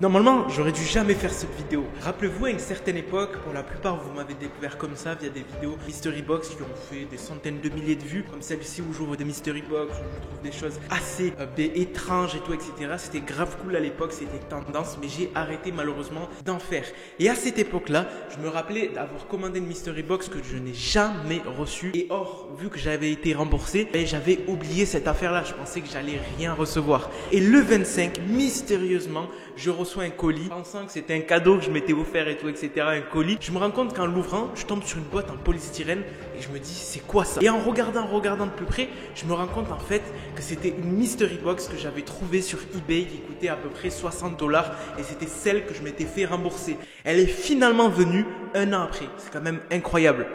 Normalement, j'aurais dû jamais faire cette vidéo. Rappelez-vous, à une certaine époque, pour la plupart, vous m'avez découvert comme ça via des vidéos Mystery Box qui ont fait des centaines de milliers de vues, comme celle-ci où j'ouvre des Mystery Box, où je trouve des choses assez étranges et tout, etc. C'était grave cool à l'époque, c'était tendance, mais j'ai arrêté malheureusement d'en faire. Et à cette époque-là, je me rappelais d'avoir commandé une Mystery Box que je n'ai jamais reçue. Et or, vu que j'avais été remboursé, j'avais oublié cette affaire-là. Je pensais que j'allais rien recevoir. Et le 25, mystérieusement, je reçois un colis, pensant que c'était un cadeau que je m'étais offert et tout, etc. Un colis. Je me rends compte qu'en l'ouvrant, je tombe sur une boîte en polystyrène et je me dis, c'est quoi ça? Et en regardant de plus près, je me rends compte en fait que c'était une Mystery Box que j'avais trouvée sur eBay qui coûtait à peu près 60 $ et c'était celle que je m'étais fait rembourser. Elle est finalement venue un an après. C'est quand même incroyable.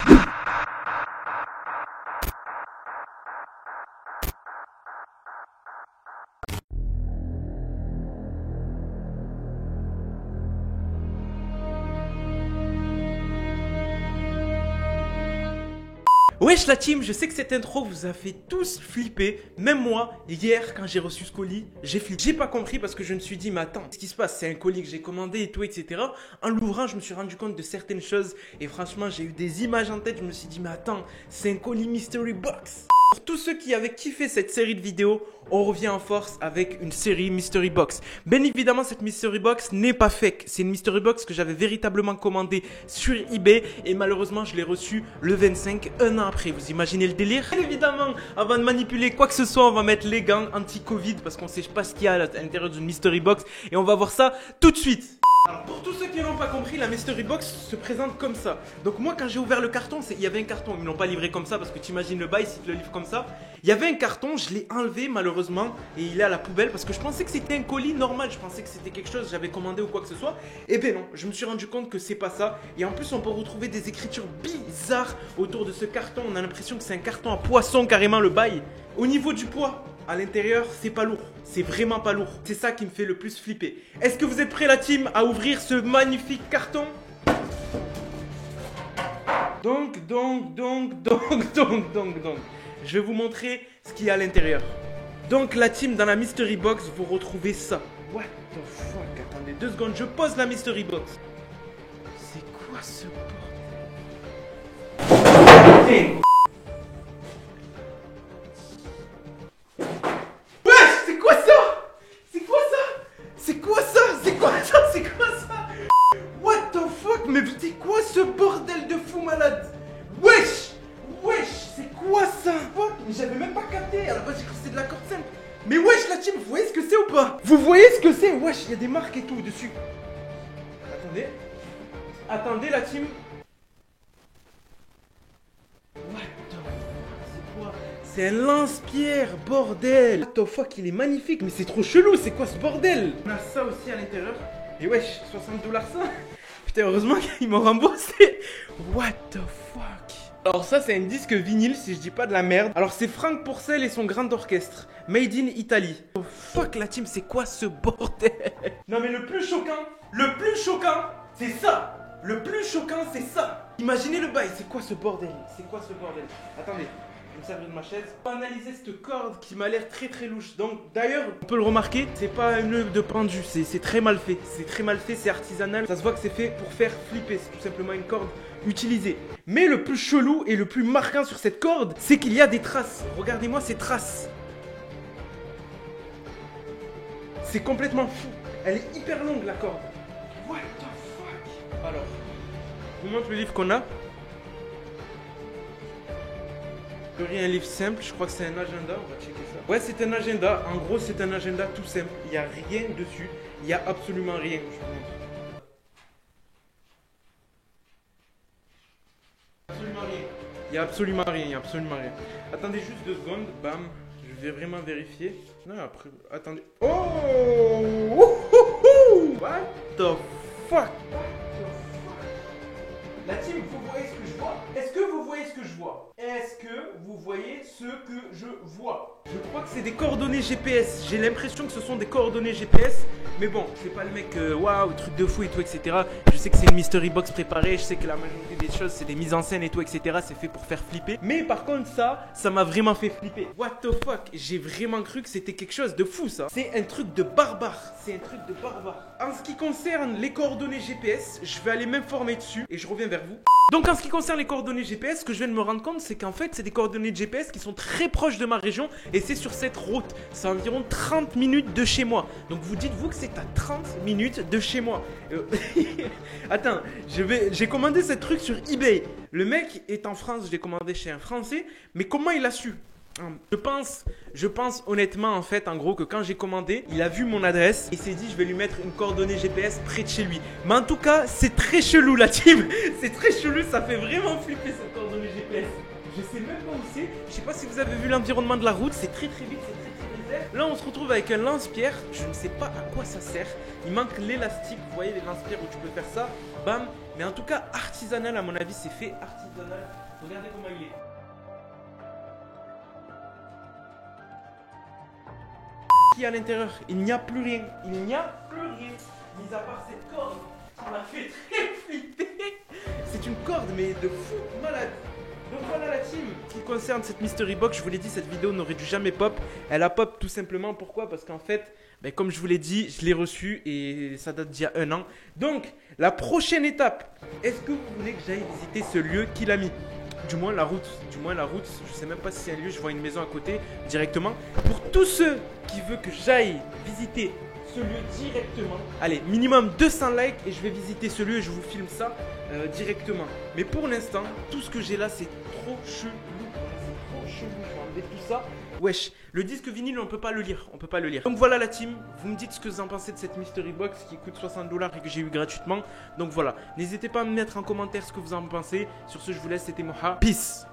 Wesh la team, je sais que cette intro vous a fait tous flipper. Même moi, hier quand j'ai reçu ce colis, j'ai flippé. J'ai pas compris parce que je me suis dit, mais attends, ce qui se passe, c'est un colis que j'ai commandé et tout, etc. En l'ouvrant, je me suis rendu compte de certaines choses et franchement, j'ai eu des images en tête. Je me suis dit, mais attends, c'est un colis Mystery Box. Pour tous ceux qui avaient kiffé cette série de vidéos, on revient en force avec une série Mystery Box. Bien évidemment, cette Mystery Box n'est pas fake. C'est une Mystery Box que j'avais véritablement commandée sur eBay et malheureusement, je l'ai reçue le 25, un an après. Vous imaginez le délire? Bien évidemment, avant de manipuler quoi que ce soit, on va mettre les gants anti-Covid parce qu'on ne sait pas ce qu'il y a à l'intérieur d'une Mystery Box et on va voir ça tout de suite. Alors pour tous ceux qui n'ont pas compris, la Mystery Box se présente comme ça. Donc moi quand j'ai ouvert le carton, il y avait un carton, ils ne l'ont pas livré comme ça parce que tu imagines le bail s'ils te le livrent comme ça. Il y avait un carton, je l'ai enlevé malheureusement et il est à la poubelle parce que je pensais que c'était un colis normal, je pensais que c'était quelque chose que j'avais commandé ou quoi que ce soit. Et ben non, je me suis rendu compte que c'est pas ça. Et en plus on peut retrouver des écritures bizarres autour de ce carton, on a l'impression que c'est un carton à poisson carrément le bail. Au niveau du poids, à l'intérieur, c'est pas lourd. C'est vraiment pas lourd. C'est ça qui me fait le plus flipper. Est-ce que vous êtes prêts, la team, à ouvrir ce magnifique carton? Donc. Je vais vous montrer ce qu'il y a à l'intérieur. Donc, la team, dans la Mystery Box, vous retrouvez ça. What the fuck? Attendez 2 secondes, je pose la Mystery Box. C'est quoi ce bordel? What the fuck? Mais c'est quoi ce bordel de fou malade? Wesh! C'est quoi ça? Fuck, mais j'avais même pas capté. À la base, j'ai cru que c'était de la corde simple. Mais wesh, la team, vous voyez ce que c'est ou pas? Vous voyez ce que c'est? Wesh, il y a des marques et tout dessus. Attendez, la team. What the fuck? C'est quoi? C'est un lance-pierre, bordel! What the fuck, il est magnifique, mais c'est trop chelou, c'est quoi ce bordel? On a ça aussi à l'intérieur. Et wesh, 60 $ ça? Putain, heureusement qu'ils m'ont remboursé. What the fuck? Alors ça, c'est un disque vinyle, si je dis pas de la merde. Alors c'est Franck Pourcel et son grand orchestre. Made in Italy. Oh fuck la team, c'est quoi ce bordel? Non mais le plus choquant, c'est ça. Le plus choquant, c'est ça. Imaginez le bail, c'est quoi ce bordel? Attendez. Je vais me servir de ma chaise. On va analyser cette corde qui m'a l'air très louche. Donc d'ailleurs, on peut le remarquer, c'est pas un œuvre de pendu, c'est très mal fait. C'est artisanal. Ça se voit que c'est fait pour faire flipper. C'est tout simplement une corde utilisée. Mais le plus chelou et le plus marquant sur cette corde, c'est qu'il y a des traces. Regardez-moi ces traces. C'est complètement fou. Elle est hyper longue la corde. What the fuck? Alors, je vous montre le livre qu'on a. Un livre simple, je crois que c'est un agenda, on va checker ça. Ouais, c'est un agenda, en gros c'est un agenda tout simple, il n'y a rien dessus, il n'y a absolument rien, je vous montre. Il n'y a absolument rien. Attendez juste 2 secondes, bam, je vais vraiment vérifier. Non, après, attendez. Oh! What the fuck? La team, vous voyez ce que je vois? Est-ce que vous voyez ce que je vois? Je crois que c'est des coordonnées GPS. J'ai l'impression que ce sont des coordonnées GPS. Mais bon, c'est pas le mec, waouh, truc de fou et tout, etc. Je sais que c'est une mystery box préparée, je sais que la majorité des choses, c'est des mises en scène et tout, etc. C'est fait pour faire flipper. Mais par contre, ça m'a vraiment fait flipper. What the fuck? J'ai vraiment cru que c'était quelque chose de fou, ça. C'est un truc de barbare. C'est un truc de barbare. En ce qui concerne les coordonnées GPS, je vais aller m'informer dessus et je reviens vers vous. Donc en ce qui concerne les coordonnées GPS, ce que je viens de me rendre compte, c'est qu'en fait, c'est des coordonnées de GPS qui sont très proches de ma région et c'est sur cette route. C'est environ 30 minutes de chez moi. Donc vous dites-vous que c'est à 30 minutes de chez moi. Attends, j'ai commandé ce truc sur eBay. Le mec est en France, je l'ai commandé chez un Français, mais comment il a su? Je pense honnêtement en fait en gros que quand j'ai commandé, il a vu mon adresse et s'est dit je vais lui mettre une coordonnée GPS près de chez lui. Mais en tout cas, c'est très chelou la team. C'est très chelou, ça fait vraiment flipper cette coordonnée GPS. Je sais même pas où c'est. Je sais pas si vous avez vu l'environnement de la route, c'est très très vite, c'est très vite. Là on se retrouve avec un lance-pierre, je ne sais pas à quoi ça sert. Il manque l'élastique, vous voyez les lance-pierres où tu peux faire ça, bam. Mais en tout cas artisanal à mon avis, c'est fait artisanal. Regardez comment il est. À l'intérieur, il n'y a plus rien. Il n'y a plus rien. Mis à part cette corde qui m'a fait très flipper. C'est une corde, mais de fou malade. Donc voilà la team. En ce qui concerne cette mystery box, je vous l'ai dit, cette vidéo n'aurait dû jamais pop. Elle a pop tout simplement. Pourquoi? Parce qu'en fait, comme je vous l'ai dit, je l'ai reçue et ça date d'il y a 1 an. Donc, la prochaine étape, est-ce que vous voulez que j'aille visiter ce lieu qu'il a mis? Du moins la route, je sais même pas si c'est un lieu, je vois une maison à côté directement. Pour tous ceux qui veulent que j'aille visiter ce lieu directement, allez, minimum 200 likes et je vais visiter ce lieu et je vous filme ça directement. Mais pour l'instant, tout ce que j'ai là, c'est trop chelou. C'est trop chelou, je vais enlever tout ça. Wesh, le disque vinyle, on peut pas le lire, Donc voilà la team, vous me dites ce que vous en pensez de cette mystery box qui coûte 60 $ et que j'ai eu gratuitement. Donc voilà, n'hésitez pas à me mettre en commentaire ce que vous en pensez. Sur ce, je vous laisse, c'était Moha. Peace.